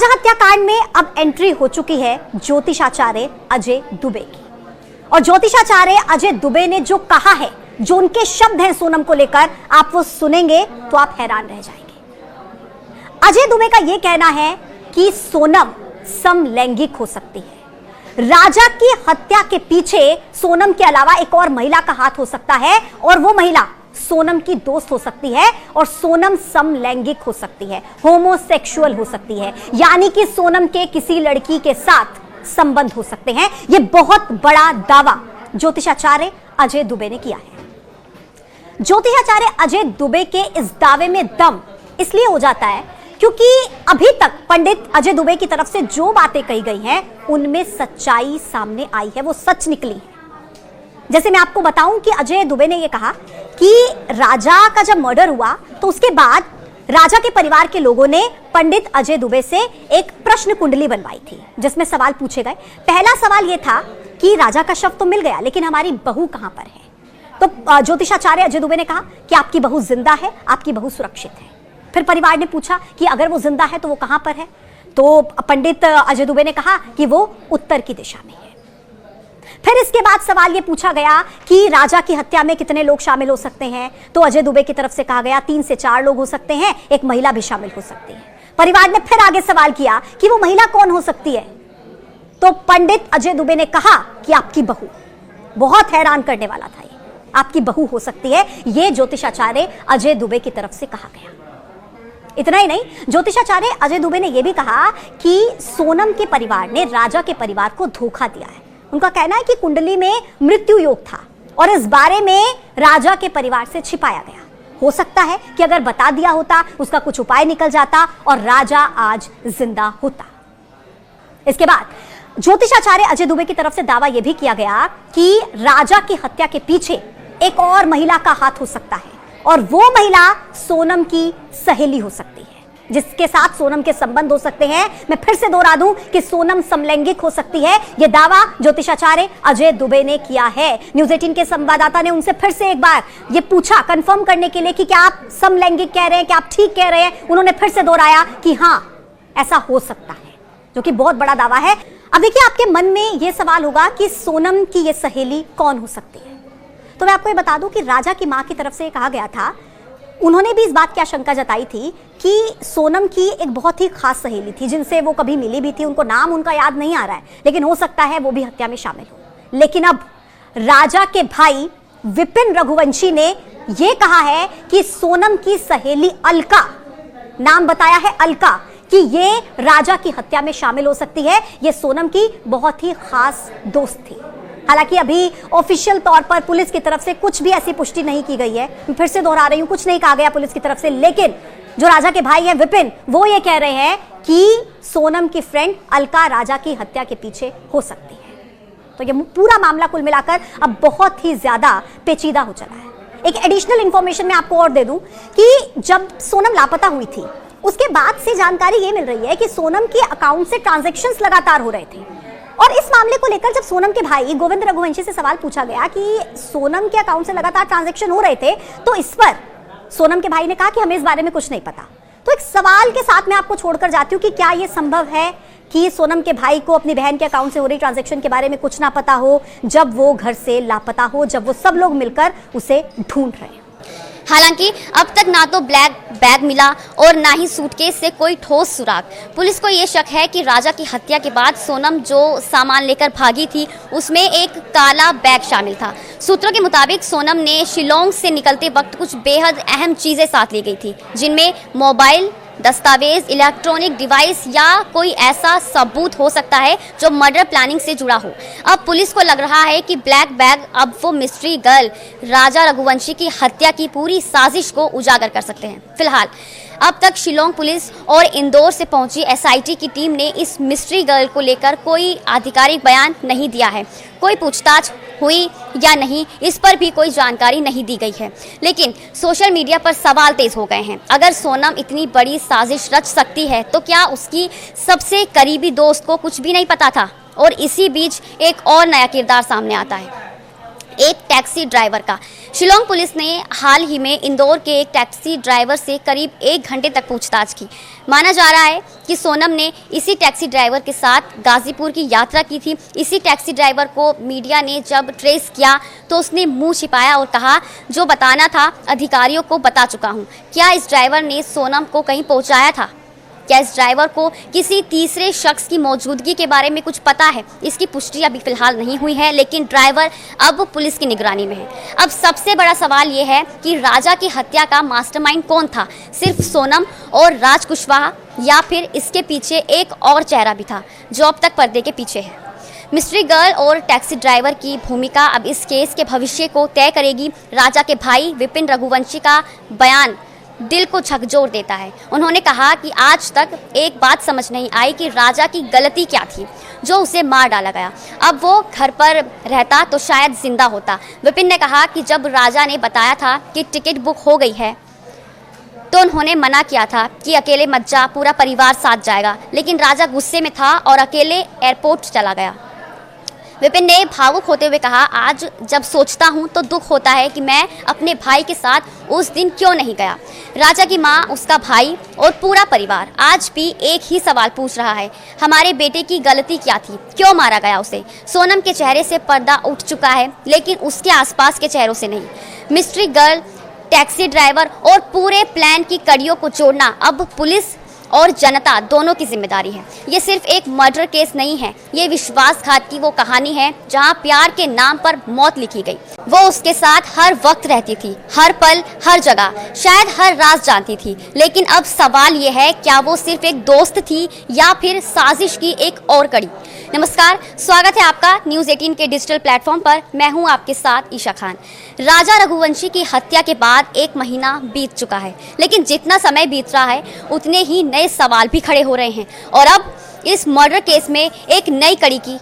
राजा हत्याकांड में अब एंट्री हो चुकी है ज्योतिषाचार्य अजय दुबे की। और ज्योतिषाचार्य अजय दुबे ने जो कहा है, जो उनके शब्द हैं सोनम को लेकर, आप वो सुनेंगे तो आप हैरान रह जाएंगे। अजय दुबे का यह कहना है कि सोनम समलैंगिक हो सकती है। राजा की हत्या के पीछे सोनम के अलावा एक और महिला का हाथ हो सकता है और वो महिला सोनम की दोस्त हो सकती है और सोनम समलैंगिक हो सकती है, होमोसेक्सुअल हो सकती है, यानी कि सोनम के किसी लड़की के साथ संबंध हो सकते हैं। यह बहुत बड़ा दावा ज्योतिषाचार्य अजय दुबे ने किया है। ज्योतिषाचार्य अजय दुबे के इस दावे में दम इसलिए हो जाता है क्योंकि अभी तक पंडित अजय दुबे की तरफ से जो बातें कही गई हैं उनमें सच्चाई सामने आई है, वो सच निकली है। जैसे मैं आपको बताऊं कि अजय दुबे ने यह कहा कि राजा का जब मर्डर हुआ तो उसके बाद राजा के परिवार के लोगों ने पंडित अजय दुबे से एक प्रश्न कुंडली बनवाई थी जिसमें सवाल पूछे गए। पहला सवाल यह था कि राजा का शव तो मिल गया लेकिन हमारी बहू कहां पर है। तो ज्योतिषाचार्य अजय दुबे ने कहा कि आपकी बहू जिंदा है, आपकी बहू सुरक्षित है। फिर परिवार ने पूछा कि अगर वो जिंदा है तो वो कहां पर है। तो पंडित अजय दुबे ने कहा कि वो उत्तर की दिशा में है। फिर इसके बाद सवाल ये पूछा गया कि राजा की हत्या में कितने लोग शामिल हो सकते हैं। तो अजय दुबे की तरफ से कहा गया 3 से 4 लोग हो सकते हैं, एक महिला भी शामिल हो सकती है। परिवार ने फिर आगे सवाल किया कि वो महिला कौन हो सकती है। तो पंडित अजय दुबे ने कहा कि आपकी बहू। बहुत हैरान करने वाला था ये, आपकी बहू हो सकती है, ये ज्योतिषाचार्य अजय दुबे की तरफ से कहा गया। इतना ही नहीं, ज्योतिषाचार्य अजय दुबे ने यह भी कहा कि सोनम के परिवार ने राजा के परिवार को धोखा दिया है। उनका कहना है कि कुंडली में मृत्यु योग था और इस बारे में राजा के परिवार से छिपाया गया। हो सकता है कि अगर बता दिया होता, उसका कुछ उपाय निकल जाता और राजा आज जिंदा होता। इसके बाद ज्योतिषाचार्य अजय दुबे की तरफ से दावा यह भी किया गया कि राजा की हत्या के पीछे एक और महिला का हाथ हो सकता है और वो महिला सोनम की सहेली हो सकती है, जिसके साथ सोनम के संबंध हो सकते हैं। मैं फिर से दोहरा दूं कि सोनम समलैंगिक हो सकती है। यह दावा ज्योतिषाचार्य अजय दुबे ने किया है। न्यूज़ 18 के संवाददाता ने उनसे फिर से एक बार यह पूछा कंफर्म करने के लिए कि क्या आप समलैंगिक कह रहे हैं, क्या आप ठीक कह रहे हैं। उन्होंने फिर से दोहराया कि हां, ऐसा हो सकता है, जो कि बहुत बड़ा दावा है। अब देखिए, आपके मन में यह सवाल होगा कि सोनम की यह सहेली कौन हो सकती है। तो मैं आपको ये बता दूं कि राजा की मां की तरफ से कहा गया था, उन्होंने भी इस बात की आशंका जताई थी कि सोनम की एक बहुत ही खास सहेली थी जिनसे वो कभी मिली भी थी। उनको नाम उनका याद नहीं आ रहा है, लेकिन हो सकता है वो भी हत्या में शामिल हो। लेकिन अब राजा के भाई विपिन रघुवंशी ने यह कहा है कि सोनम की सहेली अलका, नाम बताया है अलका, कि ये राजा की हत्या में शामिल हो सकती है। ये सोनम की बहुत ही खास दोस्त थी। हालांकि अभी ऑफिशियल तौर पर पुलिस की तरफ से कुछ भी ऐसी पुष्टि नहीं की गई है। मैं फिर से दोहरा रही हूं, कुछ नहीं कहा गया पुलिस की तरफ से। लेकिन जो राजा के भाई हैं विपिन, वो ये कह रहे हैं कि सोनम की फ्रेंड अलका राजा की हत्या के पीछे हो सकती है। तो ये पूरा मामला कुल मिलाकर अब बहुत ही ज्यादा पेचीदा हो चला है। एक एडिशनल इंफॉर्मेशन मैं आपको और दे दूं कि जब सोनम लापता हुई थी उसके बाद से जानकारी ये मिल रही है कि सोनम के अकाउंट से ट्रांजैक्शंस लगातार हो रहे थे। और इस मामले को लेकर जब सोनम के भाई गोविंद रघुवंशी से सवाल पूछा गया कि सोनम के अकाउंट से लगातार ट्रांजैक्शन हो रहे थे, तो इस पर सोनम के भाई ने कहा कि हमें इस बारे में कुछ नहीं पता। तो एक सवाल के साथ मैं आपको छोड़कर जाती हूँ कि क्या यह संभव है कि सोनम के भाई को अपनी बहन के अकाउंट से हो रही ट्रांजैक्शन के बारे में कुछ ना पता हो, जब वो घर से लापता हो, जब वो सब लोग मिलकर उसे ढूंढ रहे हैं। हालांकि अब तक ना तो ब्लैक बैग मिला और ना ही सूटकेस से कोई ठोस सुराग। पुलिस को ये शक है कि राजा की हत्या के बाद सोनम जो सामान लेकर भागी थी उसमें एक काला बैग शामिल था। सूत्रों के मुताबिक सोनम ने शिलोंग से निकलते वक्त कुछ बेहद अहम चीज़ें साथ ले गई थी, जिनमें मोबाइल, दस्तावेज, इलेक्ट्रॉनिक डिवाइस या कोई ऐसा सबूत हो सकता है जो मर्डर प्लानिंग से जुड़ा हो। अब पुलिस को लग रहा है कि ब्लैक बैग अब वो मिस्ट्री गर्ल राजा रघुवंशी की हत्या की पूरी साजिश को उजागर कर सकते हैं। फिलहाल अब तक शिलोंग पुलिस और इंदौर से पहुंची एसआईटी की टीम ने इस मिस्ट्री गर्ल को लेकर कोई आधिकारिक बयान नहीं दिया है। कोई पूछताछ हुई या नहीं, इस पर भी कोई जानकारी नहीं दी गई है। लेकिन सोशल मीडिया पर सवाल तेज हो गए हैं। अगर सोनम इतनी बड़ी साजिश रच सकती है तो क्या उसकी सबसे करीबी दोस्त को कुछ भी नहीं पता था? और इसी बीच एक और नया किरदार सामने आता है। एक टैक्सी ड्राइवर का। शिलोंग पुलिस ने हाल ही में इंदौर के एक टैक्सी ड्राइवर से करीब 1 घंटे तक पूछताछ की। माना जा रहा है कि सोनम ने इसी टैक्सी ड्राइवर के साथ गाजीपुर की यात्रा की थी। इसी टैक्सी ड्राइवर को मीडिया ने जब ट्रेस किया तो उसने मुंह छिपाया और कहा, जो बताना था अधिकारियों को बता चुका हूं। क्या इस ड्राइवर ने सोनम को कहीं पहुंचाया था? क्या इस ड्राइवर को किसी तीसरे शख्स की मौजूदगी के बारे में कुछ पता है? इसकी पुष्टि अभी फिलहाल नहीं हुई है, लेकिन ड्राइवर अब पुलिस की निगरानी में है। अब सबसे बड़ा सवाल ये है कि राजा की हत्या का मास्टरमाइंड कौन था? सिर्फ सोनम और राज कुशवाहा, या फिर इसके पीछे एक और चेहरा भी था जो अब तक पर्दे के पीछे है? मिस्ट्री गर्ल और टैक्सी ड्राइवर की भूमिका अब इस केस के भविष्य को तय करेगी। राजा के भाई विपिन रघुवंशी का बयान दिल को झकझोर देता है। उन्होंने कहा कि आज तक एक बात समझ नहीं आई कि राजा की गलती क्या थी जो उसे मार डाला गया। अब वो घर पर रहता तो शायद जिंदा होता। विपिन ने कहा कि जब राजा ने बताया था कि टिकट बुक हो गई है तो उन्होंने मना किया था कि अकेले मत जा, पूरा परिवार साथ जाएगा, लेकिन राजा गुस्से में था और अकेले एयरपोर्ट चला गया। विपिन ने भावुक होते हुए कहा, आज जब सोचता हूं तो दुख होता है कि मैं अपने भाई के साथ उस दिन क्यों नहीं गया। राजा की मां, उसका भाई और पूरा परिवार आज भी एक ही सवाल पूछ रहा है, हमारे बेटे की गलती क्या थी, क्यों मारा गया उसे? सोनम के चेहरे से पर्दा उठ चुका है, लेकिन उसके आसपास के चेहरों से नहीं। मिस्ट्री गर्ल, टैक्सी ड्राइवर और पूरे प्लान की कड़ियों को जोड़ना अब पुलिस और जनता दोनों की जिम्मेदारी है। ये सिर्फ एक मर्डर केस नहीं है, ये विश्वासघात की वो कहानी है जहां प्यार के नाम पर मौत लिखी गई। वो उसके साथ हर वक्त रहती थी, हर पल, हर जगह, शायद हर राज जानती थी। लेकिन अब सवाल ये है, क्या वो सिर्फ एक दोस्त थी या फिर साजिश की एक और कड़ी? नमस्कार, स्वागत है आपका न्यूज़ 18 के डिजिटल प्लेटफॉर्म पर। मैं हूं आपके साथ ईशा खान। राजा रघुवंशी की हत्या के बाद 1 महीना बीत चुका है, लेकिन जितना समय बीत रहा है उतने ही नए सवाल भी खड़े हो रहे हैं। और अब इस मर्डर केस में एक नई कड़ी की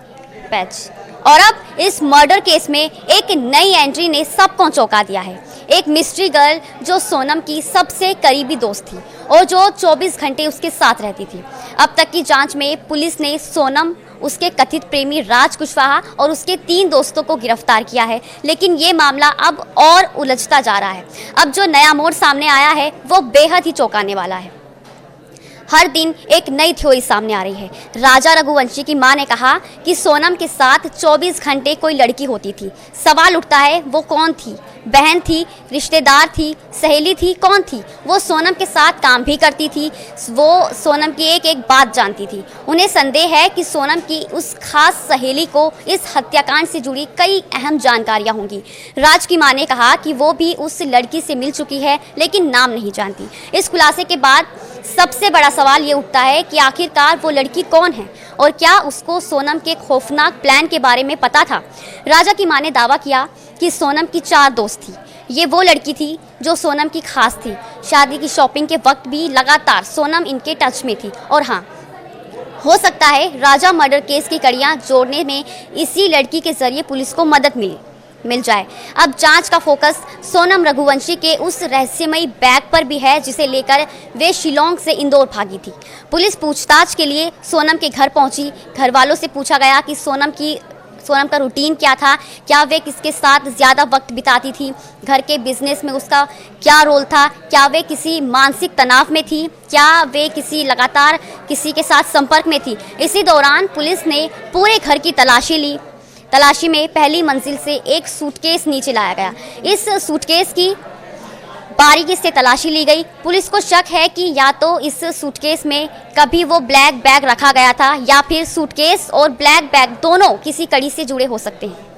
एक नई एंट्री ने सबको चौंका दिया है। एक मिस्ट्री गर्ल जो सोनम की सबसे करीबी दोस्त थी और जो 24 घंटे उसके साथ रहती थी। अब तक की जांच में पुलिस ने सोनम, उसके कथित प्रेमी राज कुशवाहा और उसके 3 दोस्तों को गिरफ्तार किया है, लेकिन ये मामला अब और उलझता जा रहा है। अब जो नया मोड़ सामने आया है वो बेहद ही चौंकाने वाला है। हर दिन एक नई थ्योरी सामने आ रही है। राजा रघुवंशी की मां ने कहा कि सोनम के साथ 24 घंटे कोई लड़की होती थी। सवाल उठता है, वो कौन थी? बहन थी, रिश्तेदार थी, सहेली थी, कौन थी? वो सोनम के साथ काम भी करती थी, वो सोनम की एक एक बात जानती थी। उन्हें संदेह है कि सोनम की उस खास सहेली को इस हत्याकांड से जुड़ी कई अहम जानकारियां होंगी। राज की मां ने कहा कि वो भी उस लड़की से मिल चुकी है, लेकिन नाम नहीं जानती। इस खुलासे के बाद सबसे बड़ा सवाल ये उठता है कि आखिरकार वो लड़की कौन है और क्या उसको सोनम के खौफनाक प्लान के बारे में पता था? राजा की मां ने दावा किया कि सोनम की 4 दोस्त थी। ये वो लड़की थी जो सोनम की खास थी। शादी की शॉपिंग के वक्त भी लगातार सोनम इनके टच में थी। और हाँ, हो सकता है राजा मर्डर केस की कड़ियां जोड़ने में इसी लड़की के जरिए पुलिस को मदद मिल जाए। अब जांच का फोकस सोनम रघुवंशी के उस रहस्यमयी बैग पर भी है जिसे लेकर वे शिलोंग से इंदौर भागी थी। पुलिस पूछताछ के लिए सोनम के घर पहुंची। घर वालों से पूछा गया कि सोनम का रूटीन क्या था, क्या वे किसके साथ ज़्यादा वक्त बिताती थी, घर के बिजनेस में उसका क्या रोल था, क्या वे किसी मानसिक तनाव में थी, क्या वे लगातार किसी के साथ संपर्क में थी। इसी दौरान पुलिस ने पूरे घर की तलाशी ली। तलाशी में पहली मंजिल से एक सूटकेस नीचे लाया गया। इस सूटकेस की बारीकी से तलाशी ली गई। पुलिस को शक है कि या तो इस सूटकेस में कभी वो ब्लैक बैग रखा गया था या फिर सूटकेस और ब्लैक बैग दोनों किसी कड़ी से जुड़े हो सकते हैं।